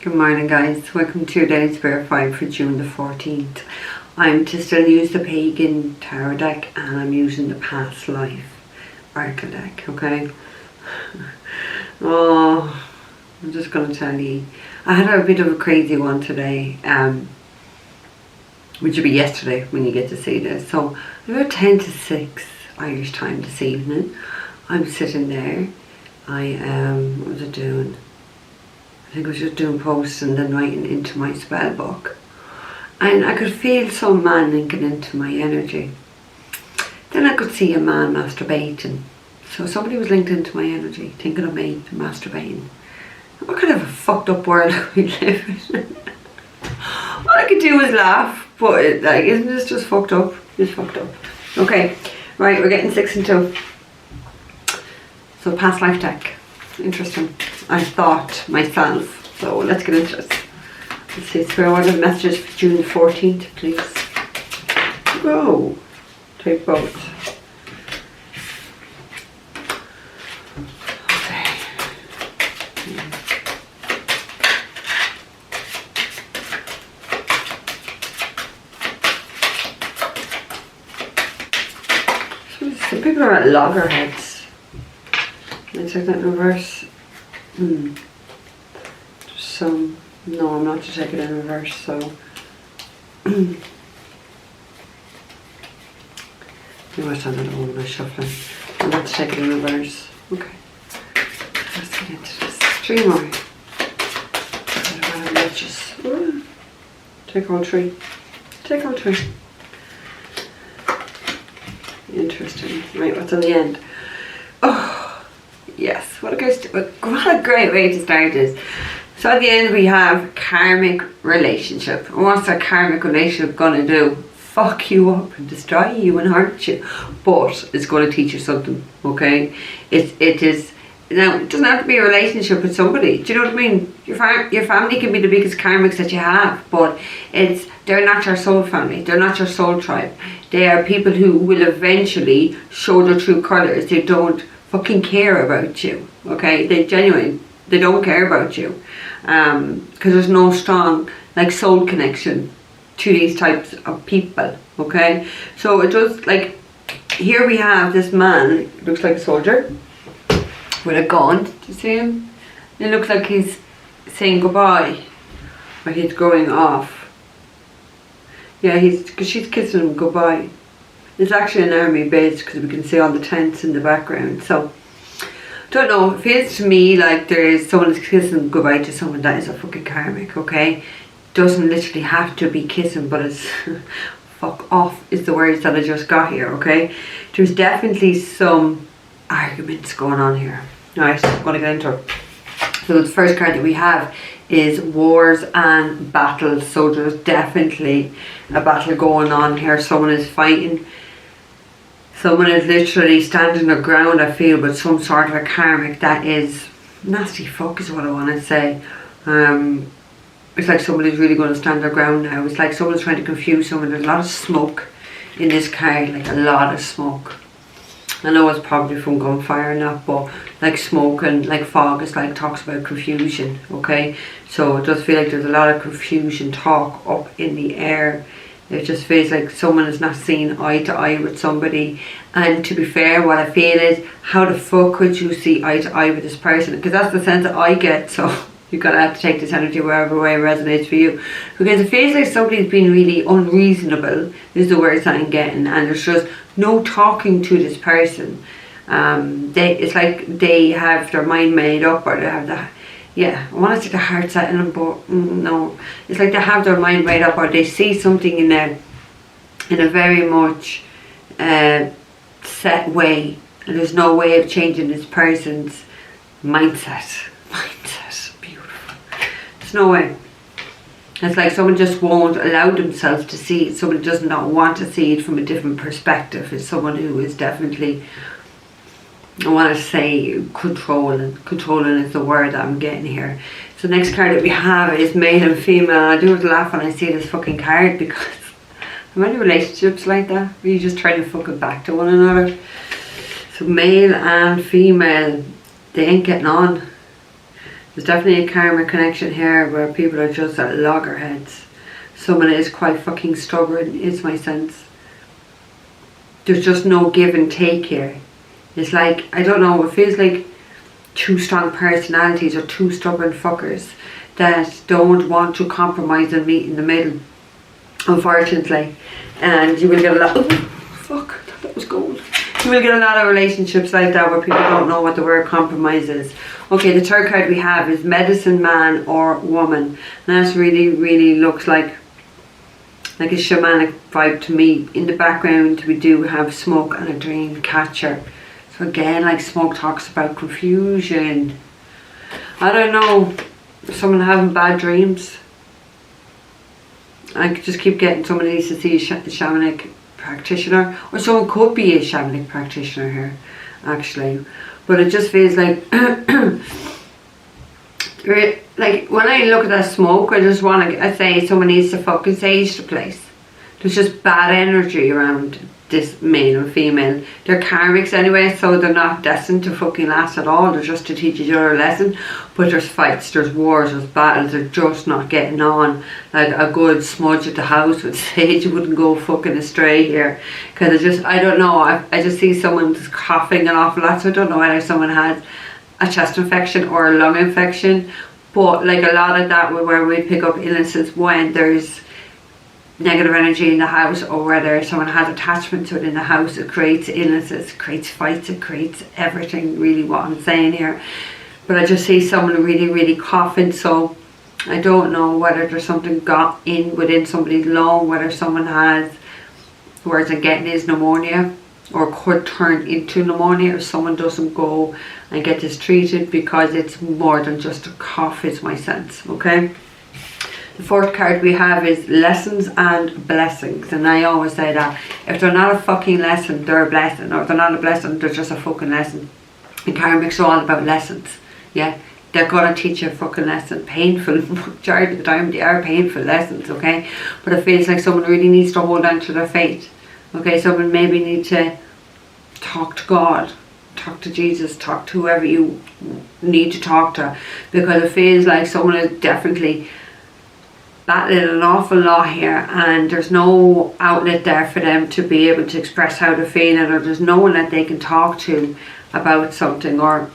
Good morning, guys. Welcome to today's verified for June the 14th. I'm to still use the pagan tarot deck and I'm using the past life oracle deck, okay? Oh, I'm just going to tell you. I had a bit of a crazy one today, which will be yesterday when you get to see this. So, about 10 to 6 Irish time this evening, I'm sitting there. What was I doing? I think I was just doing posts and then writing into my spell book. And I could feel some man linking into my energy. Then I could see a man masturbating. So somebody was linked into my energy, thinking of me masturbating. What kind of a fucked up world are we live in? All I could do was laugh, but isn't this just fucked up? It's fucked up. Okay, right, we're getting 6 and 2. So past life deck. Interesting. I thought myself. So let's get into this. Let's see, Spirit, what are the messages for June 14th, please? Go. Take both. Okay. So people are at loggerheads. Let's take that in reverse. Some. No, I'm not to take it in reverse, so. You must have another one when I'm shuffling. I'm not to take it in reverse. Okay. Let's get into this. 3 more. Take all 3. Take all 3. Interesting. Right, what's on the end? Oh, yes. What a great way to start this. So at the end we have karmic relationship. And what's that karmic relationship going to do? Fuck you up and destroy you and hurt you. But it's going to teach you something, okay? It is. Now, it doesn't have to be a relationship with somebody. Do you know what I mean? Your family can be the biggest karmics that you have, but they're not your soul family. They're not your soul tribe. They are people who will eventually show their true colours. They don't fucking care about you, okay? They don't care about you. Because there's no strong soul connection to these types of people, okay? So it does, here we have this man, looks like a soldier with a gun. Do you see him? It looks like he's saying goodbye, or he's going off. Yeah, because she's kissing him goodbye. It's actually an army base because we can see all the tents in the background. So don't know, it feels to me like there's someone is kissing goodbye to someone that is a fucking karmic, okay? Doesn't literally have to be kissing, but it's fuck off is the words that I just got here, okay? There's definitely some arguments going on here. Alright, I'm going to get into it. So the first card that we have is wars and battles. So there's definitely a battle going on here. Someone is fighting. Someone is literally standing their ground, I feel, with some sort of a karmic that is nasty fuck is what I want to say. It's like somebody's really going to stand their ground now. It's like someone's trying to confuse someone. There's a lot of smoke in this card, a lot of smoke. I know it's probably from gunfire and that, but smoke and fog is talks about confusion, okay? So it does feel like there's a lot of confusion talk up in the air. It just feels like someone is not seeing eye to eye with somebody. And to be fair, what I feel is, how the fuck could you see eye to eye with this person? Because that's the sense that I get. So you're going to have to take this energy wherever way it resonates for you. Because it feels like somebody's been really unreasonable, is the words that I'm getting. And there's just no talking to this person. It's like they have their mind made up, or they have that. Yeah, I want to say the heart set in them, but no. It's like they have their mind made up, or they see something in a very much set way, and there's no way of changing this person's mindset. Beautiful. There's no way. It's like someone just won't allow themselves to see it. Someone does not want to see it from a different perspective. It's someone who is definitely, I want to say, controlling. Controlling is the word that I'm getting here. So the next card that we have is male and female. I do laugh when I see this fucking card, because how many relationships like that where you just try to fuck it back to one another? So male and female, they ain't getting on. There's definitely a karma connection here where people are just at loggerheads. Someone is quite fucking stubborn, is my sense. There's just no give and take here. It's like, I don't know, it feels like two strong personalities or two stubborn fuckers that don't want to compromise and meet in the middle, unfortunately. And you will get a lot, oh fuck, that was gold. You will get a lot of relationships like that where people don't know what the word compromise is. Okay, the third card we have is medicine man or woman. And that really looks like a shamanic vibe to me. In the background we do have smoke and a dream catcher. So again, like smoke talks about confusion. I don't know, someone having bad dreams. I could just keep getting someone needs to see a shamanic practitioner, or someone could be a shamanic practitioner here, actually. But it just feels like, like when I look at that smoke, I just want to say someone needs to fucking sage the place. There's just bad energy around this male and female. They're karmics anyway, so they're not destined to fucking last at all. They're just to teach each other a lesson. But there's fights, there's wars, there's battles. They're just not getting on. Like a good smudge at the house with sage wouldn't go fucking astray here. Because I don't know, I just see someone just coughing an awful lot. So I don't know whether someone had a chest infection or a lung infection. But like a lot of that, where we pick up illnesses when there's negative energy in the house, or whether someone has attachment to it in the house, it creates illnesses, it creates fights, it creates everything, really what I'm saying here. But I just see someone really coughing, so I don't know whether there's something got in within somebody's lung, whether someone has, words I'm getting is pneumonia, or could turn into pneumonia if someone doesn't go and get this treated, because it's more than just a cough is my sense, okay? The fourth card we have is lessons and blessings, and I always say that if they're not a fucking lesson, they're a blessing, or if they're not a blessing, they're just a fucking lesson. And karmics are all about lessons, yeah? They're gonna teach you a fucking lesson, painful, majority of the time they are painful lessons, okay? But it feels like someone really needs to hold on to their faith, okay? Someone maybe needs to talk to God, talk to Jesus, talk to whoever you need to talk to, because it feels like someone is definitely battling an awful lot here, and there's no outlet there for them to be able to express how they're feeling, or there's no one that they can talk to about something, or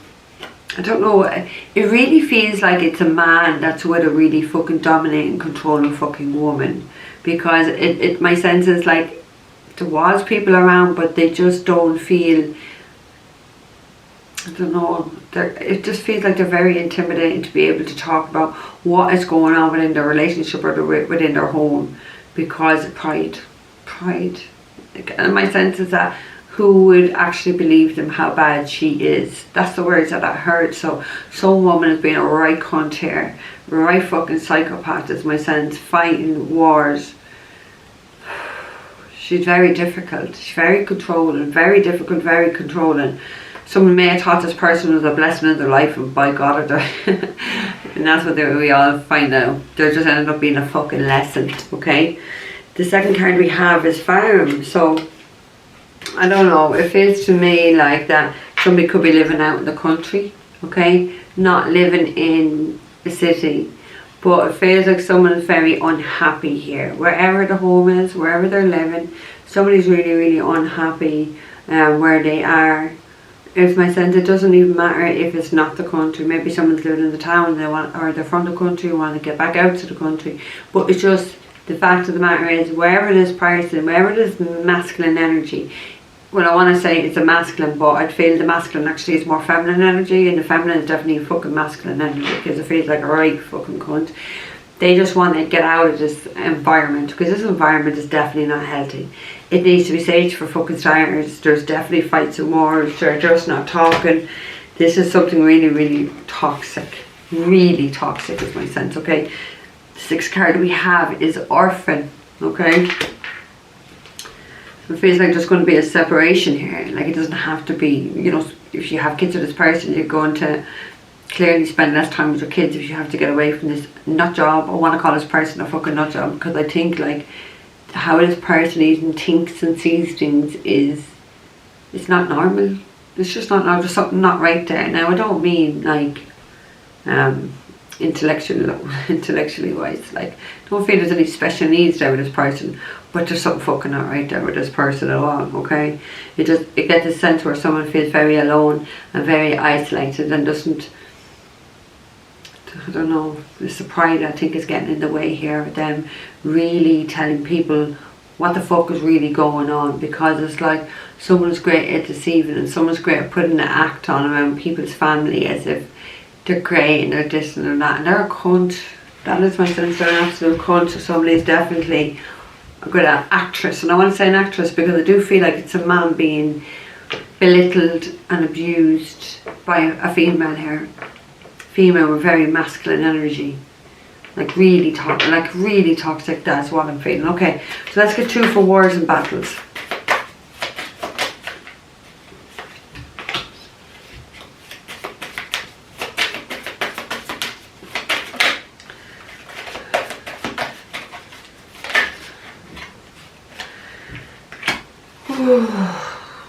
I don't know, it really feels like it's a man that's with a really fucking dominating, controlling fucking woman, because my sense is like there was people around, but they just don't feel, I don't know, it just feels like they're very intimidating to be able to talk about what is going on within their relationship or within their home, because pride. And my sense is that who would actually believe them how bad she is? That's the words that I heard. So some woman has been a right cunt here, right fucking psychopath is my sense, fighting wars. She's very difficult, she's very controlling, very difficult, very controlling. Someone may have thought this person was a blessing in their life, and by God, and that's what we all find out. They just ended up being a fucking lesson, okay? The second card we have is farm. So, I don't know, it feels to me like that somebody could be living out in the country, okay? Not living in the city. But it feels like someone is very unhappy here. Wherever the home is, wherever they're living, somebody's really unhappy where they are. It's my sense, it doesn't even matter if it's not the country. Maybe someone's living in the town and or they're from the country and want to get back out to the country. But it's just, the fact of the matter is, wherever this person, wherever this masculine energy, well, I want to say it's a masculine, but I'd feel the masculine actually is more feminine energy, and the feminine is definitely a fucking masculine energy, because it feels like a right fucking cunt. They just want to get out of this environment, because this environment is definitely not healthy. It needs to be saged for fucking starters. There's definitely fights and wars. They're just not talking. This is something really toxic. Really toxic is my sense, okay? The sixth card we have is orphan, okay? So it feels like there's going to be a separation here. Like, it doesn't have to be, you know, if you have kids with this person, you're going to clearly spend less time with your kids if you have to get away from this nut job. I want to call this person a fucking nut job, because I think like how this person even thinks and sees things is, it's not normal. It's just not normal. There's something not right there. Now I don't mean like intellectually wise. Like, don't feel there's any special needs there with this person, but there's something fucking not right there with this person at all, okay? It gets this sense where someone feels very alone and very isolated and doesn't, I don't know, it's the pride I think is getting in the way here of them really telling people what the fuck is really going on, because it's like someone's great at deceiving and someone's great at putting an act on around people's family as if they're great and they're this and they're that, and they're a cunt. That is my sense, they're an absolute cunt. So somebody is definitely a good actress, and I want to say an actress because I do feel like it's a man being belittled and abused by a female here. Female with very masculine energy. Like really toxic, that's what I'm feeling. Okay, so let's get 2 for wars and battles.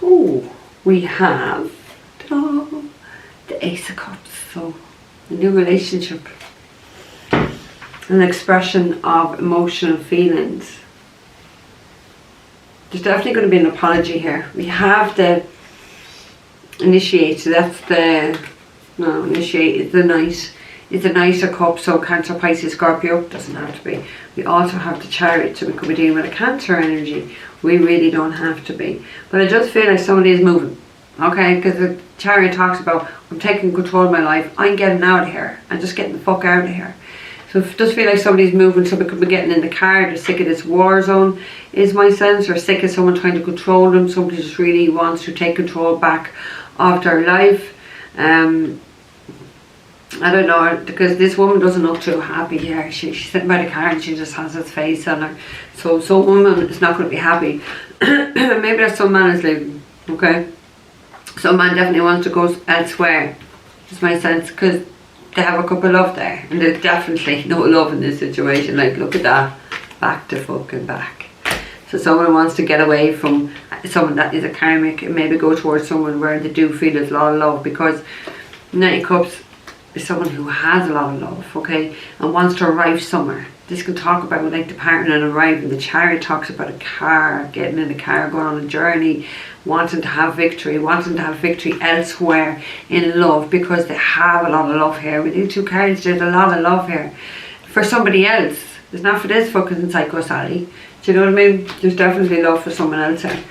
Ooh, we have the Ace of Cups, so a new relationship. An expression of emotional feelings. There's definitely going to be an apology here. We have the initiate, so that's the, no, initiate is the Knight. It's a Knight of Cups, so Cancer, Pisces, Scorpio, doesn't have to be. We also have the Chariot, so we could be dealing with a Cancer energy. We really don't have to be. But I just feel like somebody is moving, okay? Because the Chariot talks about, I'm taking control of my life, I'm getting out of here, I'm just getting the fuck out of here. So it does feel like somebody's moving, somebody could be getting in the car, they're sick of this war zone, is my sense, or sick of someone trying to control them, somebody just really wants to take control back of their life. I don't know, because this woman doesn't look too happy here. She's sitting by the car and she just has this face on her. So some woman is not going to be happy. Maybe there's some man is leaving, okay? Some man definitely wants to go elsewhere, is my sense, because they have a couple of love there, and there's definitely no love in this situation. Like, look at that, back to fucking back. So someone wants to get away from someone that is a karmic and maybe go towards someone where they do feel there's a lot of love, because Knight of Cups is someone who has a lot of love, okay, and wants to arrive somewhere. This can talk about like departing and arriving. The Chariot talks about a car, getting in the car, going on a journey, wanting to have victory elsewhere in love, because they have a lot of love here. With these 2 cards, there's a lot of love here for somebody else. It's not for this fucking Psycho Sally. Do you know what I mean? There's definitely love for someone else here.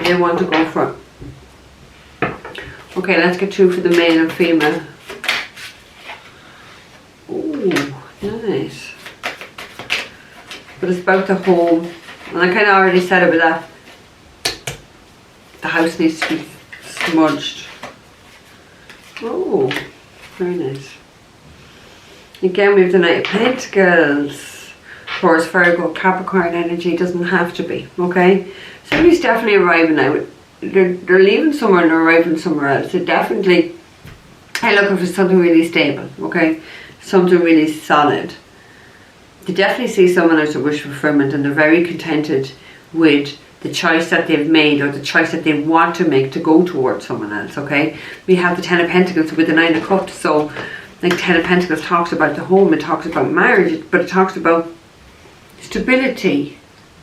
They want to go for it. Okay, let's get 2 for the male and female. Ooh, nice. But it's about the home, and I kind of already said it with that. The house needs to be smudged. Oh, very nice. Again, we have the Knight of Pentacles. Taurus, Virgo, Capricorn energy. Doesn't have to be, okay? Somebody's definitely arriving out. They're leaving somewhere and they're arriving somewhere else. They're definitely looking for something really stable, okay? Something really solid. They definitely see someone as a wish fulfillment, and they're very contented with the choice that they've made, or the choice that they want to make to go towards someone else, okay? We have the 10 of Pentacles with the 9 of Cups, so like 10 of Pentacles talks about the home, it talks about marriage, but it talks about stability.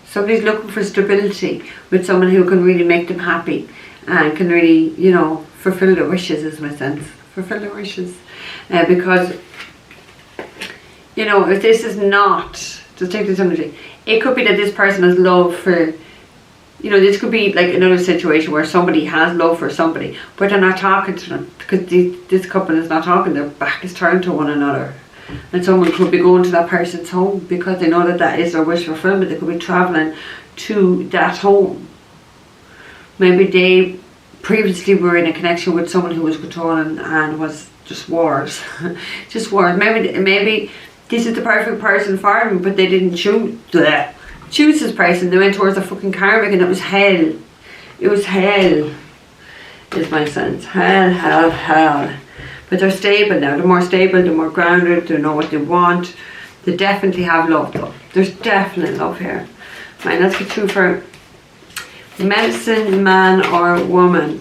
Somebody's looking for stability with someone who can really make them happy and can really, you know, fulfill their wishes, is my sense. Fulfill their wishes. Because, you know, if this is not, just take this energy, it could be that this person has love for, you know, this could be like another situation where somebody has love for somebody, but they're not talking to them, because this couple is not talking, their back is turned to one another. And someone could be going to that person's home because they know that that is their wish fulfillment. They could be travelling to that home. Maybe they previously were in a connection with someone who was controlling and was just wars. Just wars. Maybe this is the perfect person for them, but they didn't choose this person. They went towards a fucking karmic, and it was hell. It was hell, is my sense. Hell. But they're stable now. They're more stable, they're more grounded, they know what they want. They definitely have love though. There's definite love here. Right, let's get 2 for medicine, man or woman.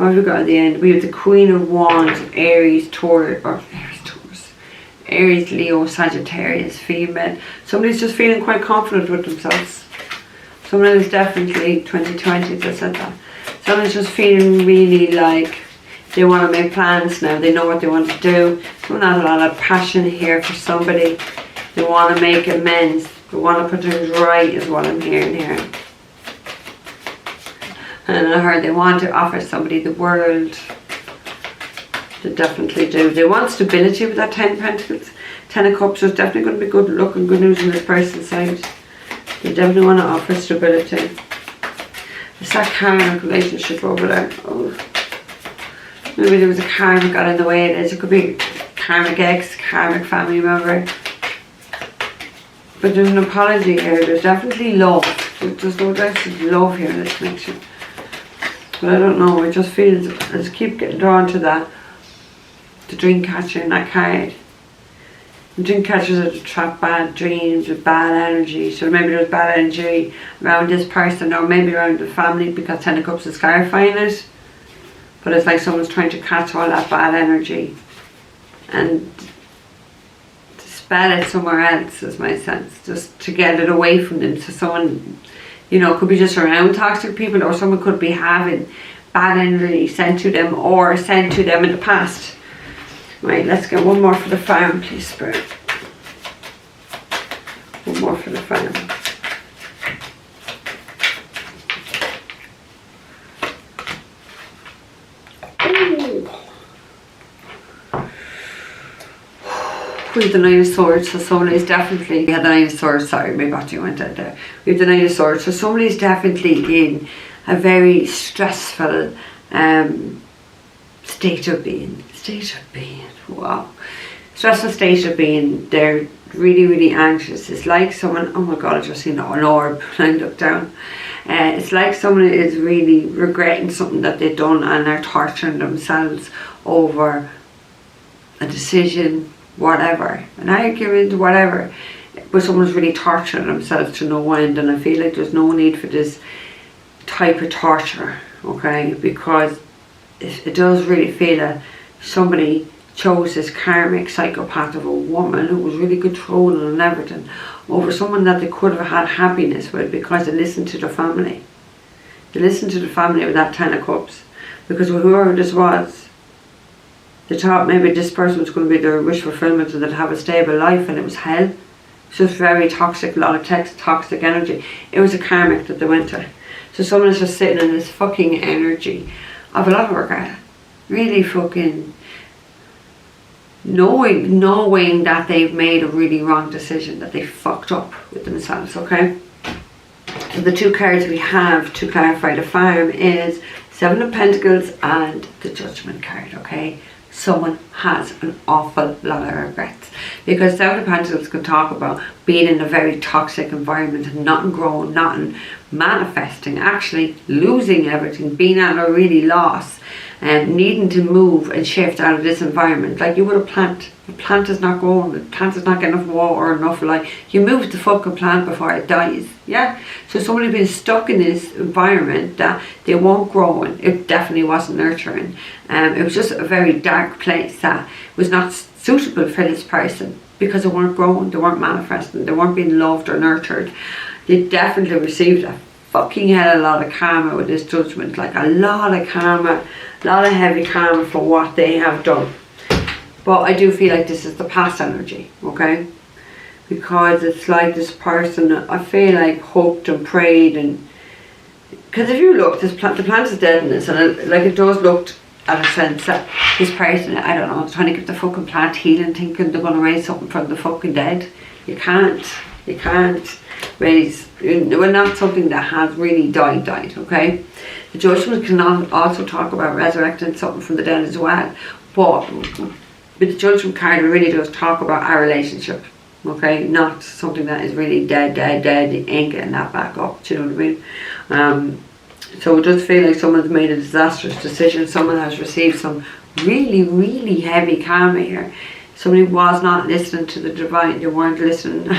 What have we got at the end? We have the Queen of Wands, Aries, Leo, Sagittarius, female. Somebody's just feeling quite confident with themselves. Someone is definitely 2020, as I said that. Someone's just feeling really like they want to make plans now. They know what they want to do. Someone has a lot of passion here for somebody. They want to make amends. They want to put things right is what I'm hearing here. And I heard they want to offer somebody the world. They definitely do. They want stability with that 10 of Pentacles. 10 of Cups is definitely going to be good luck and good news on this person's side. They definitely want to offer stability. It's that karmic relationship over there. Oh. Maybe there was a karmic got in the way. It could be karmic ex, karmic family member. But there's an apology here. There's definitely love. There's no doubt there's love here in this connection. But I don't know. I just feel, I just keep getting drawn to that. The dream catcher in that card. The dream catchers are to trap bad dreams with bad energy. So maybe there's bad energy around this person or maybe around the family, because 10 of Cups is clarifying it. But it's like someone's trying to catch all that bad energy and dispel it somewhere else, is my sense. Just to get it away from them. So someone, you know, could be just around toxic people, or someone could be having bad energy sent to them or sent to them in the past. Right, let's get one more for the farm, please, Spirit. One more for the farm. We have the Nine of Swords, so somebody's definitely, we had the Nine of Swords, sorry, my battery went out there. We have the Nine of Swords, so somebody's definitely in a very stressful state of being. Wow. Stressful state of being. They're really, really anxious. It's like someone, oh my god, I just seen an orb when I look down. It's like someone is really regretting something that they've done and they're torturing themselves over a decision, whatever, an argument, whatever. But someone's really torturing themselves to no end, and I feel like there's no need for this type of torture, okay? Because it does really feel that somebody chose this karmic psychopath of a woman who was really controlling and everything over someone that they could have had happiness with, because they listened to the family. They listened to the family with that 10 of Cups, because whoever this was, they thought maybe this person was going to be their wish fulfillment and they'd have a stable life, and it was hell. It's just very toxic, a lot of toxic energy. It was a karmic that they went to. So someone is just sitting in this fucking energy of a lot of regret. Really fucking knowing that they've made a really wrong decision, that they fucked up with themselves, okay? So the two cards we have to clarify the farm is 7 of Pentacles and the Judgment card, okay? Someone has an awful lot of regrets, because 7 of Pentacles can talk about being in a very toxic environment and nothing growing, nothing manifesting, actually losing everything, being at a really loss, and needing to move and shift out of this environment. Like you would a plant. The plant is not growing, the plant is not getting enough water or enough light. You move the fucking plant before it dies. Yeah? So somebody's been stuck in this environment that they weren't growing. It definitely wasn't nurturing. It was just a very dark place that was not suitable for this person, because they weren't growing, they weren't manifesting, they weren't being loved or nurtured. They definitely received a fucking hell of a lot of karma with this Judgment. Like a lot of karma, a lot of heavy karma for what they have done. But I do feel like this is the past energy, okay? Because it's like this person, I feel like, hoped and prayed, and because if you look, the plant is dead in this, and it does look at a sense that this person, I don't know, trying to get the fucking plant healing, thinking they're going to raise something from the fucking dead. You can't raise, well, not something that has really died, okay? The Judgment can also talk about resurrecting something from the dead as well, but with the Judgment card, it really does talk about our relationship, okay? Not something that is really dead, you ain't getting that back up, do you know what I mean? So it does feel like someone's made a disastrous decision, someone has received some really, really heavy karma here. Somebody was not listening to the divine, they weren't listening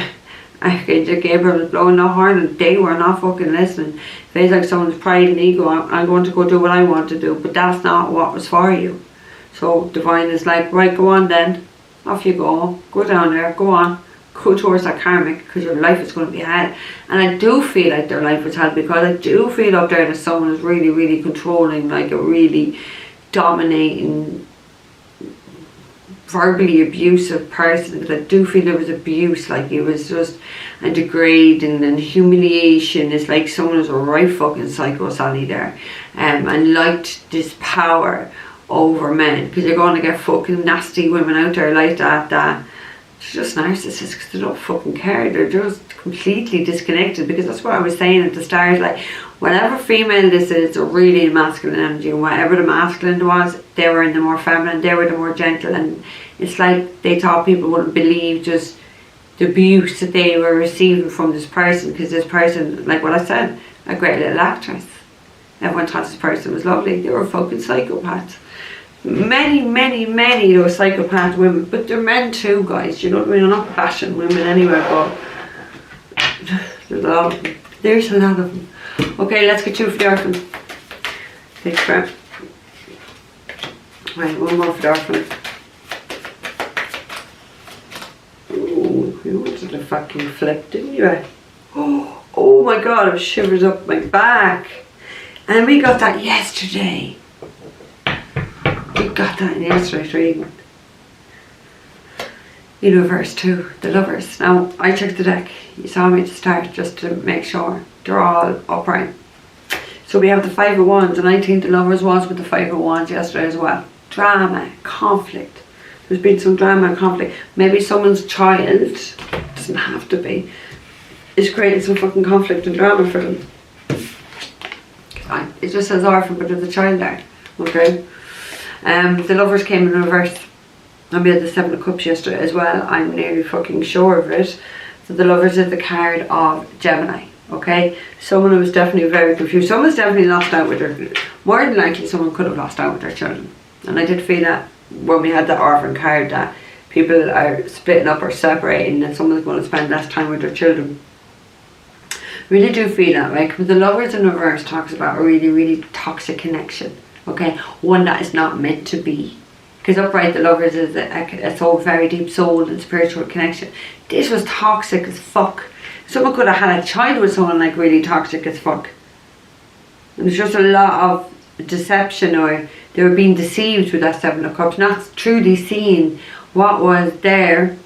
Archangel Gabriel was blowing the horn and they were not fucking listening. Feels like someone's pride and ego. I'm going to go do what I want to do, but that's not what was for you. So Divine is like, right, go on then. Off you go. Go down there. Go on. Go towards that karmic, because your life is going to be hell. And I do feel like their life is hell, because I do feel up there that someone is really, really controlling, like a really dominating, verbally abusive person. Because I do feel there was abuse, like it was just a degrading and humiliation. It's like someone was a right fucking psycho Sally there, and liked this power over men, because you're going to get fucking nasty women out there like that they're just narcissists, because they don't fucking care. They're just completely disconnected, because that's what I was saying at the start, like whatever female this is, they're really masculine energy, and whatever the masculine was, they were in the more feminine, they were the more gentle. And it's like they thought people wouldn't believe just the abuse that they were receiving from this person, because this person, like what I said, a great little actress, everyone thought this person was lovely. They were fucking psychopaths. Many of those psychopath women, but they're men too, guys, you know what I mean? I'm not bashing women anyway, but there's a lot of them. There's a lot of them. Okay, let's get you for the orphan. Thanks, crap. Right, one more for the orphan. Ooh, you wanted to fucking flip, didn't you? Oh my god, I've shivers up my back. And we got that yesterday. We got that in yesterday's reading. Universe 2, the lovers. Now, I checked the deck. You saw me at the start just to make sure they're all upright. So we have the Five of Wands, and I think the lovers was with the Five of Wands yesterday as well. Drama, conflict. There's been some drama and conflict. Maybe someone's child, doesn't have to be, is creating some fucking conflict and drama for them. It just says orphan, but there's a child there. Okay. The lovers came in reverse, and we had the Seven of Cups yesterday as well. I'm nearly fucking sure of it. So the lovers is the card of Gemini. Okay, someone was definitely very confused. Someone's definitely lost out with their, more than likely someone could have lost out with their children. And I did feel that when we had that orphan card, that people are splitting up or separating, and someone's going to spend less time with their children. Really do feel that, right? Because the lovers in reverse talks about a really, really toxic connection. Okay, one that is not meant to be. Because upright, the lovers is a soul, very deep soul and spiritual connection. This was toxic as fuck. Someone could have had a child with someone like really toxic as fuck. And there's just a lot of deception, or they were being deceived with that Seven of Cups, not truly seeing what was there.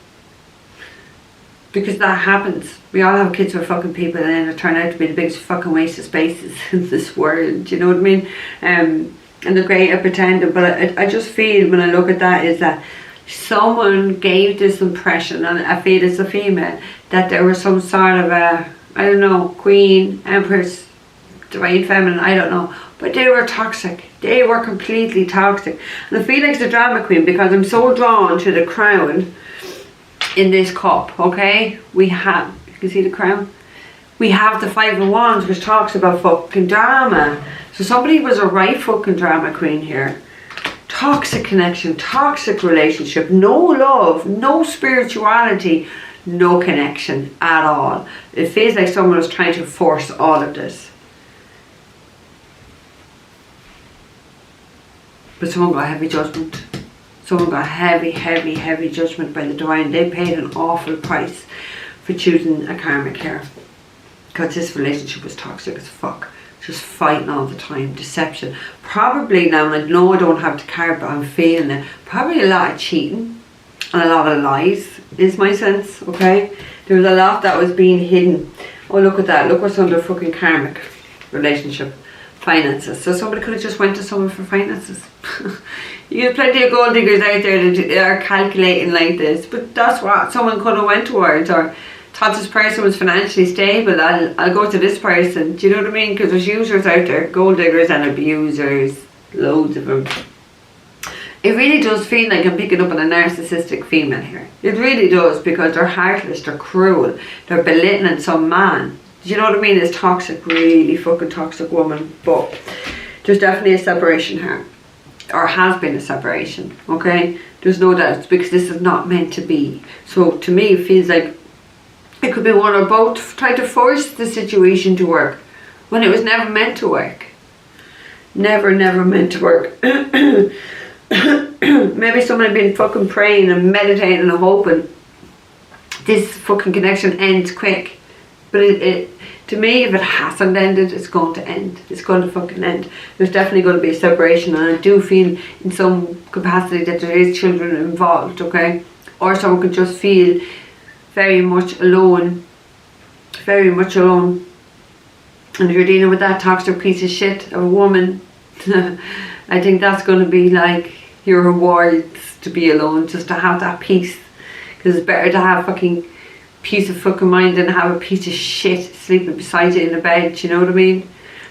Because that happens. We all have kids with fucking people, and then it turn out to be the biggest fucking waste of spaces in this world. Do you know what I mean? And they're great at pretending, but I just feel when I look at that is that someone gave this impression, and I feel it's a female, that there was some sort of a, I don't know, queen, empress, divine feminine, I don't know, but they were toxic. They were completely toxic. And I feel like the drama queen, because I'm so drawn to the crown in this cup. Okay, we have, you can see the crown, we have the Five of Wands, which talks about fucking drama. So somebody was a right fucking drama queen here. Toxic connection, toxic relationship, no love, no spirituality, no connection at all. It feels like someone was trying to force all of this. But someone got heavy judgment. Someone got heavy judgment by the divine. They paid an awful price for choosing a karmic here. Because this relationship was toxic as fuck. Just fighting all the time, deception. Probably now, and I know I don't have the card, but I'm feeling it. Probably a lot of cheating and a lot of lies is my sense, okay? There was a lot that was being hidden. Oh, look at that. Look what's under fucking karmic relationship. Finances. So somebody could have just went to someone for finances. You get plenty of gold diggers out there that are calculating like this, but that's what someone could have went towards, or thought this person was financially stable. I'll go to this person. Do you know what I mean? Because there's users out there, gold diggers and abusers, loads of them. It really does feel like I'm picking up on a narcissistic female here. It really does, because they're heartless, they're cruel, they're belittling some man. Do you know what I mean? It's toxic, really fucking toxic woman. But there's definitely a separation here, or has been a separation. Okay, there's no doubt, because this is not meant to be. So to me, it feels like It could be one or both trying to force the situation to work when it was never meant to work. Never meant to work. Maybe someone had been fucking praying and meditating and hoping this fucking connection ends quick. But it to me, if it hasn't ended, it's going to end. It's going to fucking end. There's definitely going to be a separation, and I do feel in some capacity that there is children involved, okay? Or someone could just feel very much alone. Very much alone. And if you're dealing with that toxic piece of shit of a woman, I think that's going to be like your rewards to be alone, just to have that peace. Because it's better to have fucking peace of fucking mind than have a piece of shit sleeping beside you in the bed, you know what I mean?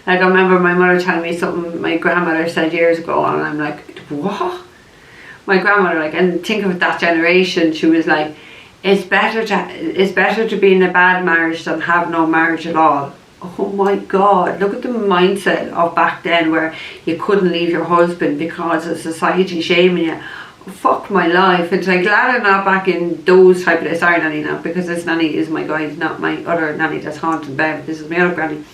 Like, I remember my mother telling me something my grandmother said years ago, and I'm like, what? My grandmother, like, and think of that generation, she was like, it's better to be in a bad marriage than have no marriage at all. Oh my God, look at the mindset of back then, where you couldn't leave your husband because of society shaming you. Fuck my life. It's like, glad I'm not back in those type of days. Sorry, Nanny, now, because this Nanny is my guide, not my other Nanny that's haunted bed. This is my other granny.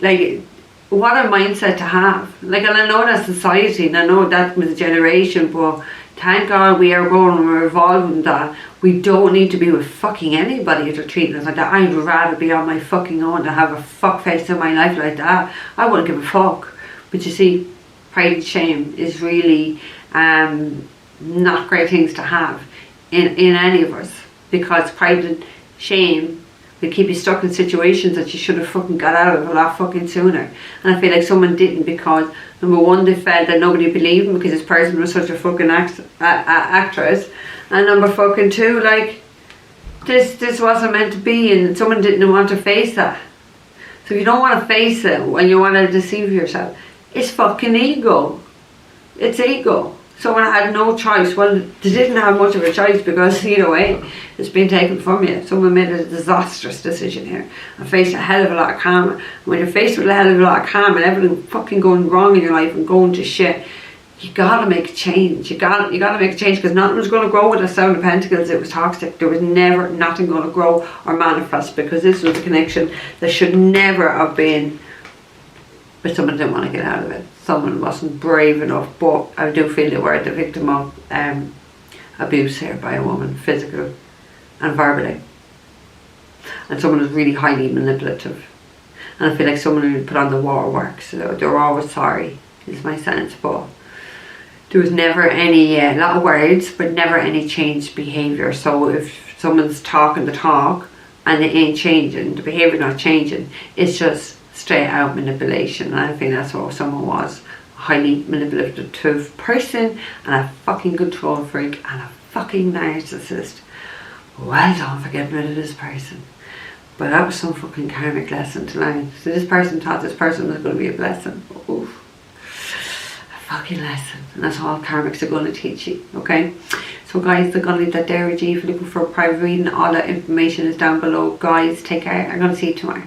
Like, what a mindset to have. Like, and I know that's society, and I know that was a generation, but thank God we are growing and we're evolving that. We don't need to be with fucking anybody if they're treating us like that. I'd rather be on my fucking own than have a fuck face in my life like that. I wouldn't give a fuck. But you see, pride and shame is really not great things to have in any of us, because pride and shame will keep you stuck in situations that you should have fucking got out of a lot fucking sooner. And I feel like someone didn't, because number one, they felt that nobody believed them because this person was such a fucking actress, and number fucking two, like, this wasn't meant to be, and someone didn't want to face that. So if you don't want to face it when you want to deceive yourself, it's fucking ego. It's ego. Someone had no choice. Well, they didn't have much of a choice, because either way, it's been taken from you. Someone made a disastrous decision here and faced a hell of a lot of karma. And when you're faced with a hell of a lot of karma and everything fucking going wrong in your life and going to shit, you gotta make a change. You gotta make a change, because nothing was going to grow with the Sound of Pentacles. It was toxic. There was never nothing going to grow or manifest, because this was a connection that should never have been. But someone didn't want to get out of it. Someone wasn't brave enough. But I do feel they were the victim of abuse here by a woman, physical and verbally. And someone was really highly manipulative. And I feel like someone who put on the waterworks. So they were always sorry, is my sense. But there was never any, a lot of words, but never any changed behaviour. So if someone's talking the talk and they ain't changing, the behaviour not changing, it's just straight out manipulation. And I think that's what someone was. A highly manipulative person, and a fucking control freak, and a fucking narcissist. Well done for getting rid of this person. But that was some fucking karmic lesson to learn. So this person thought this person was going to be a blessing. Oof. A fucking lesson. And that's all karmics are going to teach you, okay? So guys, they're going to leave that there with you. If you're looking for a private reading, all that information is down below. Guys, take care. I'm going to see you tomorrow.